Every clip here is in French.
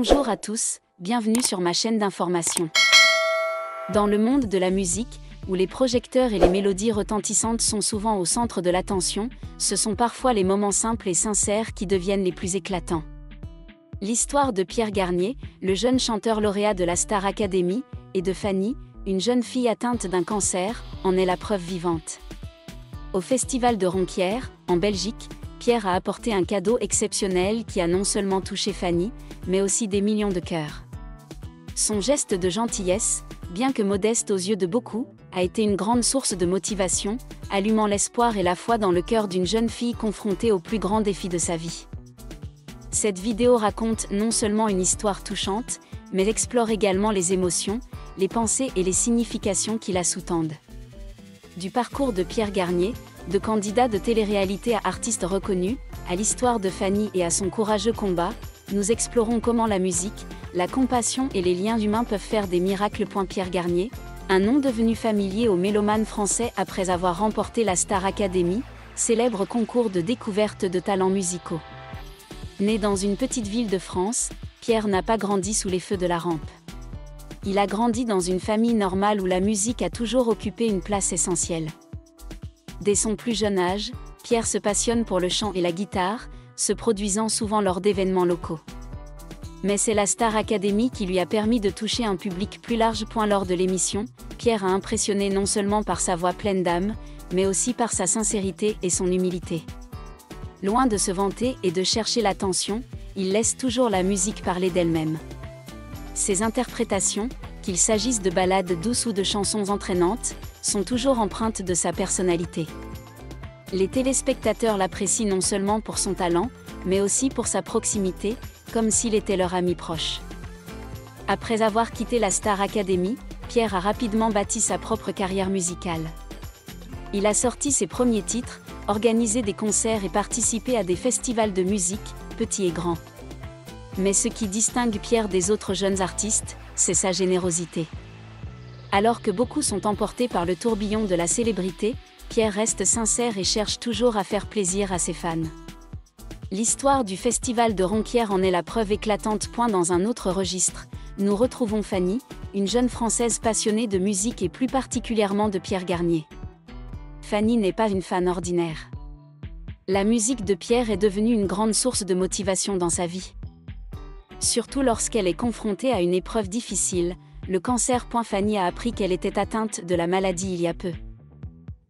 Bonjour à tous, bienvenue sur ma chaîne d'information. Dans le monde de la musique, où les projecteurs et les mélodies retentissantes sont souvent au centre de l'attention, ce sont parfois les moments simples et sincères qui deviennent les plus éclatants. L'histoire de Pierre Garnier, le jeune chanteur lauréat de la Star Academy, et de Fanny, une jeune fille atteinte d'un cancer, en est la preuve vivante. Au Festival de Ronquière, en Belgique, Pierre a apporté un cadeau exceptionnel qui a non seulement touché Fanny, mais aussi des millions de cœurs. Son geste de gentillesse, bien que modeste aux yeux de beaucoup, a été une grande source de motivation, allumant l'espoir et la foi dans le cœur d'une jeune fille confrontée au plus grand défi de sa vie. Cette vidéo raconte non seulement une histoire touchante, mais explore également les émotions, les pensées et les significations qui la sous-tendent. Du parcours de Pierre Garnier, de candidat de télé-réalité à artiste reconnu, à l'histoire de Fanny et à son courageux combat, nous explorons comment la musique, la compassion et les liens humains peuvent faire des miracles. Pierre Garnier, un nom devenu familier aux mélomanes français après avoir remporté la Star Academy, célèbre concours de découverte de talents musicaux. Né dans une petite ville de France, Pierre n'a pas grandi sous les feux de la rampe. Il a grandi dans une famille normale où la musique a toujours occupé une place essentielle. Dès son plus jeune âge, Pierre se passionne pour le chant et la guitare, se produisant souvent lors d'événements locaux. Mais c'est la Star Academy qui lui a permis de toucher un public plus large. Lors de l'émission, Pierre a impressionné non seulement par sa voix pleine d'âme, mais aussi par sa sincérité et son humilité. Loin de se vanter et de chercher l'attention, il laisse toujours la musique parler d'elle-même. Ses interprétations, qu'il s'agisse de ballades douces ou de chansons entraînantes, sont toujours empreintes de sa personnalité. Les téléspectateurs l'apprécient non seulement pour son talent, mais aussi pour sa proximité, comme s'il était leur ami proche. Après avoir quitté la Star Academy, Pierre a rapidement bâti sa propre carrière musicale. Il a sorti ses premiers titres, organisé des concerts et participé à des festivals de musique, petits et grands. Mais ce qui distingue Pierre des autres jeunes artistes, c'est sa générosité. Alors que beaucoup sont emportés par le tourbillon de la célébrité, Pierre reste sincère et cherche toujours à faire plaisir à ses fans. L'histoire du Festival de Ronquière en est la preuve éclatante. Dans un autre registre, nous retrouvons Fanny, une jeune Française passionnée de musique et plus particulièrement de Pierre Garnier. Fanny n'est pas une fan ordinaire. La musique de Pierre est devenue une grande source de motivation dans sa vie. Surtout lorsqu'elle est confrontée à une épreuve difficile, le cancer. Fanny a appris qu'elle était atteinte de la maladie il y a peu.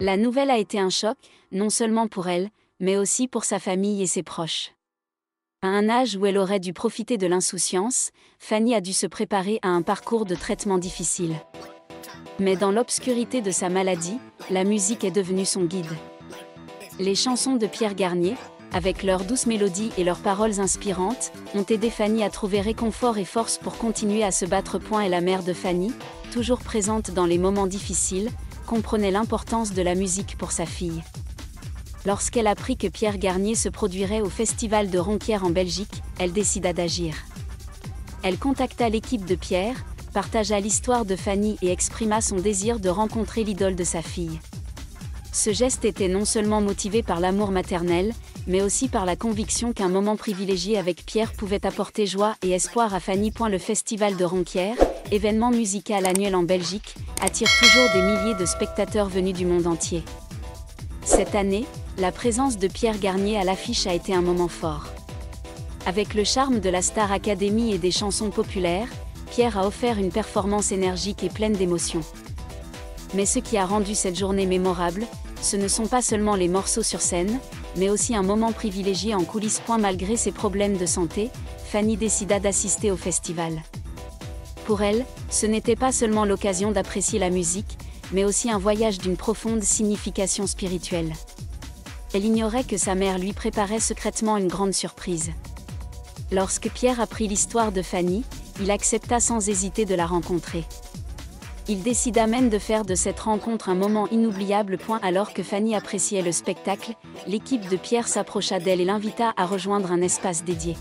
La nouvelle a été un choc, non seulement pour elle, mais aussi pour sa famille et ses proches. À un âge où elle aurait dû profiter de l'insouciance, Fanny a dû se préparer à un parcours de traitement difficile. Mais dans l'obscurité de sa maladie, la musique est devenue son guide. Les chansons de Pierre Garnier, avec leurs douces mélodies et leurs paroles inspirantes, ont aidé Fanny à trouver réconfort et force pour continuer à se battre. Et la mère de Fanny, toujours présente dans les moments difficiles, comprenait l'importance de la musique pour sa fille. Lorsqu'elle apprit que Pierre Garnier se produirait au Festival de Ronquière en Belgique, elle décida d'agir. Elle contacta l'équipe de Pierre, partagea l'histoire de Fanny et exprima son désir de rencontrer l'idole de sa fille. Ce geste était non seulement motivé par l'amour maternel, mais aussi par la conviction qu'un moment privilégié avec Pierre pouvait apporter joie et espoir à Fanny. Le Festival de Ronquière, événement musical annuel en Belgique, attire toujours des milliers de spectateurs venus du monde entier. Cette année, la présence de Pierre Garnier à l'affiche a été un moment fort. Avec le charme de la Star Academy et des chansons populaires, Pierre a offert une performance énergique et pleine d'émotions. Mais ce qui a rendu cette journée mémorable, ce ne sont pas seulement les morceaux sur scène, mais aussi un moment privilégié en coulisses. Malgré ses problèmes de santé, Fanny décida d'assister au festival. Pour elle, ce n'était pas seulement l'occasion d'apprécier la musique, mais aussi un voyage d'une profonde signification spirituelle. Elle ignorait que sa mère lui préparait secrètement une grande surprise. Lorsque Pierre apprit l'histoire de Fanny, il accepta sans hésiter de la rencontrer. Il décida même de faire de cette rencontre un moment inoubliable. Alors que Fanny appréciait le spectacle, l'équipe de Pierre s'approcha d'elle et l'invita à rejoindre un espace dédié.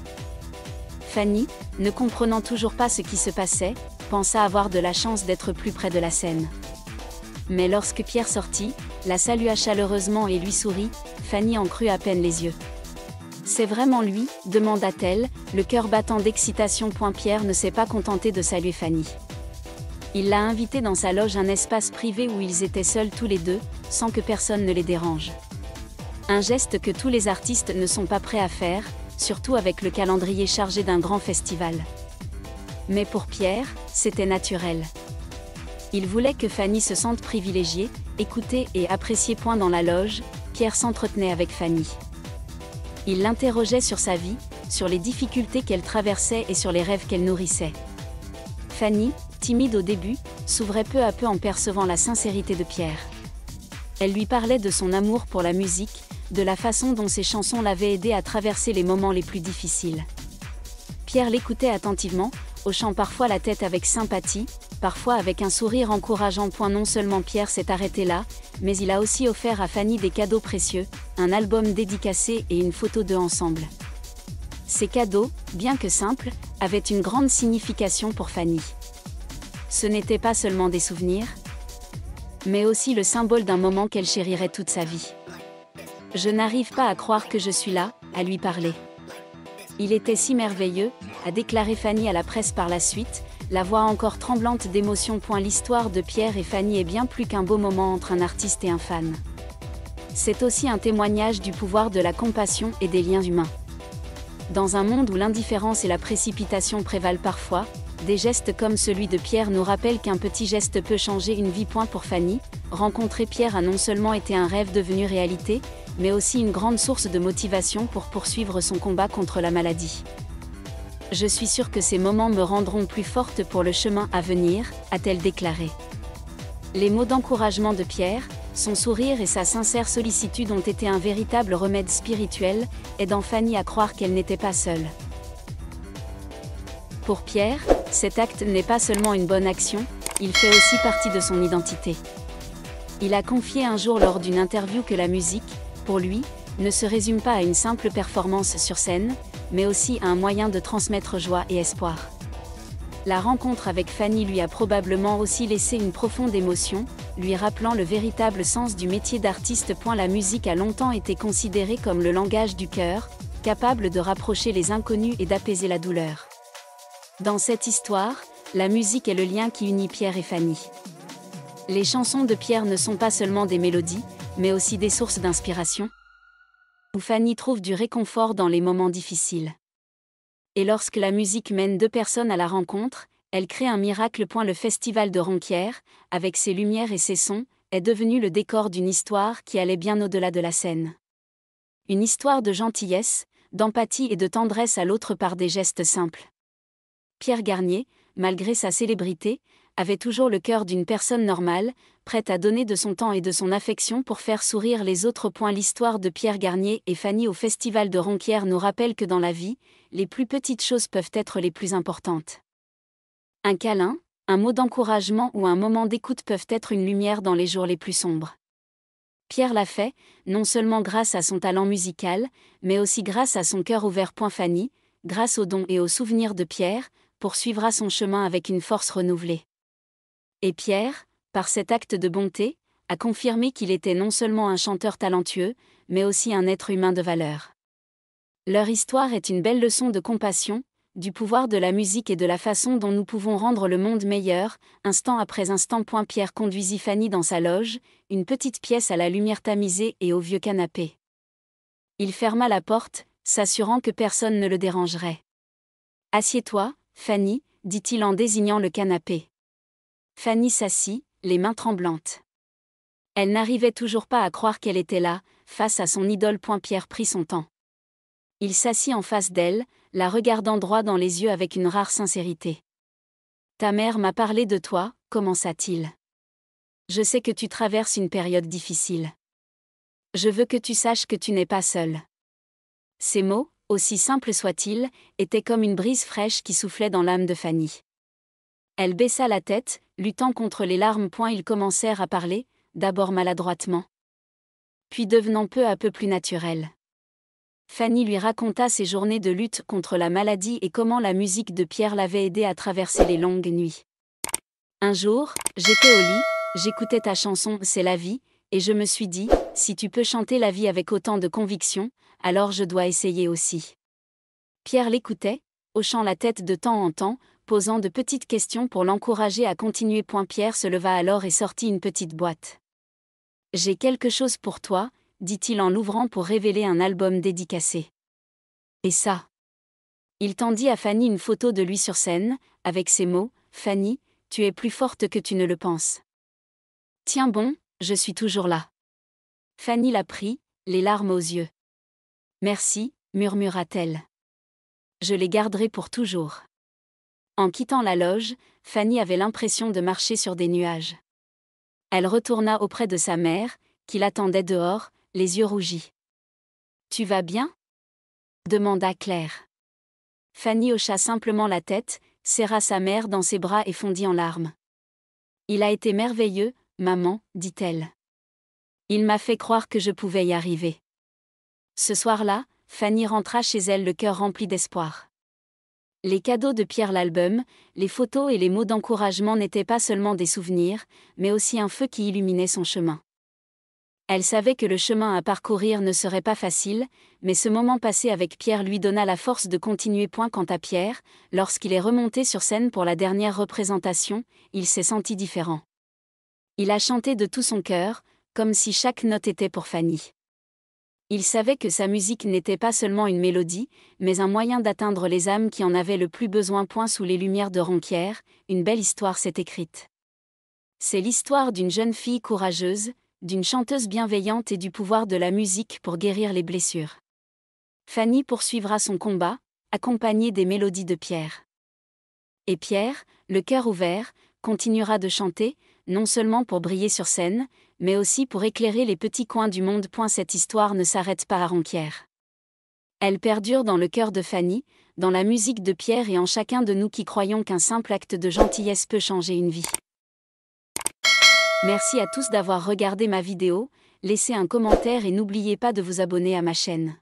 Fanny, ne comprenant toujours pas ce qui se passait, pensa avoir de la chance d'être plus près de la scène. Mais lorsque Pierre sortit, la salua chaleureusement et lui sourit, Fanny en crut à peine les yeux. C'est vraiment lui, demanda-t-elle, le cœur battant d'excitation. Pierre ne s'est pas contenté de saluer Fanny. Il l'a invitée dans sa loge, un espace privé où ils étaient seuls tous les deux, sans que personne ne les dérange. Un geste que tous les artistes ne sont pas prêts à faire, surtout avec le calendrier chargé d'un grand festival. Mais pour Pierre, c'était naturel. Il voulait que Fanny se sente privilégiée, écoutée et appréciée. Dans la loge, Pierre s'entretenait avec Fanny. Il l'interrogeait sur sa vie, sur les difficultés qu'elle traversait et sur les rêves qu'elle nourrissait. Fanny, timide au début, s'ouvrait peu à peu en percevant la sincérité de Pierre. Elle lui parlait de son amour pour la musique, de la façon dont ses chansons l'avaient aidée à traverser les moments les plus difficiles. Pierre l'écoutait attentivement, hochant parfois la tête avec sympathie, parfois avec un sourire encourageant. Non seulement Pierre s'est arrêté là, mais il a aussi offert à Fanny des cadeaux précieux, un album dédicacé et une photo d'eux ensemble. Ces cadeaux, bien que simples, avaient une grande signification pour Fanny. Ce n'était pas seulement des souvenirs, mais aussi le symbole d'un moment qu'elle chérirait toute sa vie. « Je n'arrive pas à croire que je suis là, à lui parler. Il était si merveilleux », a déclaré Fanny à la presse par la suite, la voix encore tremblante d'émotion. L'histoire de Pierre et Fanny est bien plus qu'un beau moment entre un artiste et un fan. C'est aussi un témoignage du pouvoir de la compassion et des liens humains. Dans un monde où l'indifférence et la précipitation prévalent parfois, des gestes comme celui de Pierre nous rappellent qu'un petit geste peut changer une vie. Pour Fanny, rencontrer Pierre a non seulement été un rêve devenu réalité, mais aussi une grande source de motivation pour poursuivre son combat contre la maladie. « Je suis sûre que ces moments me rendront plus forte pour le chemin à venir », a-t-elle déclaré. Les mots d'encouragement de Pierre, son sourire et sa sincère sollicitude ont été un véritable remède spirituel, aidant Fanny à croire qu'elle n'était pas seule. Pour Pierre, cet acte n'est pas seulement une bonne action, il fait aussi partie de son identité. Il a confié un jour lors d'une interview que la musique, pour lui, ne se résume pas à une simple performance sur scène, mais aussi à un moyen de transmettre joie et espoir. La rencontre avec Fanny lui a probablement aussi laissé une profonde émotion, lui rappelant le véritable sens du métier d'artiste. La musique a longtemps été considérée comme le langage du cœur, capable de rapprocher les inconnus et d'apaiser la douleur. Dans cette histoire, la musique est le lien qui unit Pierre et Fanny. Les chansons de Pierre ne sont pas seulement des mélodies, mais aussi des sources d'inspiration, où Fanny trouve du réconfort dans les moments difficiles. Et lorsque la musique mène deux personnes à la rencontre, elle crée un miracle. Le festival de Ronquières, avec ses lumières et ses sons, est devenu le décor d'une histoire qui allait bien au-delà de la scène. Une histoire de gentillesse, d'empathie et de tendresse à l'autre par des gestes simples. Pierre Garnier, malgré sa célébrité, avait toujours le cœur d'une personne normale, prête à donner de son temps et de son affection pour faire sourire les autres. L'histoire de Pierre Garnier et Fanny au Festival de Ronquières nous rappelle que dans la vie, les plus petites choses peuvent être les plus importantes. Un câlin, un mot d'encouragement ou un moment d'écoute peuvent être une lumière dans les jours les plus sombres. Pierre l'a fait, non seulement grâce à son talent musical, mais aussi grâce à son cœur ouvert. Fanny, grâce aux dons et aux souvenirs de Pierre, poursuivra son chemin avec une force renouvelée. Et Pierre, par cet acte de bonté, a confirmé qu'il était non seulement un chanteur talentueux, mais aussi un être humain de valeur. Leur histoire est une belle leçon de compassion, du pouvoir de la musique et de la façon dont nous pouvons rendre le monde meilleur. Instant après instant. Pierre conduisit Fanny dans sa loge, une petite pièce à la lumière tamisée et au vieux canapé. Il ferma la porte, s'assurant que personne ne le dérangerait. « Assieds-toi, Fanny, dit-il en désignant le canapé. Fanny s'assit, les mains tremblantes. Elle n'arrivait toujours pas à croire qu'elle était là, face à son idole. Pierre prit son temps. Il s'assit en face d'elle, la regardant droit dans les yeux avec une rare sincérité. « Ta mère m'a parlé de toi », commença-t-il. « Je sais que tu traverses une période difficile. Je veux que tu saches que tu n'es pas seule. » Ces mots, aussi simples soient-ils, étaient comme une brise fraîche qui soufflait dans l'âme de Fanny. Elle baissa la tête, luttant contre les larmes. Ils commencèrent à parler, d'abord maladroitement, puis devenant peu à peu plus naturels. Fanny lui raconta ses journées de lutte contre la maladie et comment la musique de Pierre l'avait aidée à traverser les longues nuits. « Un jour, j'étais au lit, j'écoutais ta chanson « C'est la vie », et je me suis dit, si tu peux chanter la vie avec autant de conviction, alors je dois essayer aussi. Pierre l'écoutait, hochant la tête de temps en temps, posant de petites questions pour l'encourager à continuer. Pierre se leva alors et sortit une petite boîte. « J'ai quelque chose pour toi », dit-il en l'ouvrant pour révéler un album dédicacé. « Et ça ?» Il tendit à Fanny une photo de lui sur scène, avec ces mots, « Fanny, tu es plus forte que tu ne le penses. Tiens bon, je suis toujours là. » Fanny la prit, les larmes aux yeux. « Merci, murmura-t-elle. Je les garderai pour toujours. » En quittant la loge, Fanny avait l'impression de marcher sur des nuages. Elle retourna auprès de sa mère, qui l'attendait dehors, les yeux rougis. « Tu vas bien ?» demanda Claire. Fanny hocha simplement la tête, serra sa mère dans ses bras et fondit en larmes. « Il a été merveilleux, maman, dit-elle. Il m'a fait croire que je pouvais y arriver. » Ce soir-là, Fanny rentra chez elle le cœur rempli d'espoir. Les cadeaux de Pierre, l'album, les photos et les mots d'encouragement n'étaient pas seulement des souvenirs, mais aussi un feu qui illuminait son chemin. Elle savait que le chemin à parcourir ne serait pas facile, mais ce moment passé avec Pierre lui donna la force de continuer. Quant à Pierre, lorsqu'il est remonté sur scène pour la dernière représentation, il s'est senti différent. Il a chanté de tout son cœur, comme si chaque note était pour Fanny. Il savait que sa musique n'était pas seulement une mélodie, mais un moyen d'atteindre les âmes qui en avaient le plus besoin. Sous les lumières de Ronquière, une belle histoire s'est écrite. C'est l'histoire d'une jeune fille courageuse, d'une chanteuse bienveillante et du pouvoir de la musique pour guérir les blessures. Fanny poursuivra son combat, accompagnée des mélodies de Pierre. Et Pierre, le cœur ouvert, continuera de chanter, non seulement pour briller sur scène, mais aussi pour éclairer les petits coins du monde. Cette histoire ne s'arrête pas à Ronquière. Elle perdure dans le cœur de Fanny, dans la musique de Pierre et en chacun de nous qui croyons qu'un simple acte de gentillesse peut changer une vie. Merci à tous d'avoir regardé ma vidéo, laissez un commentaire et n'oubliez pas de vous abonner à ma chaîne.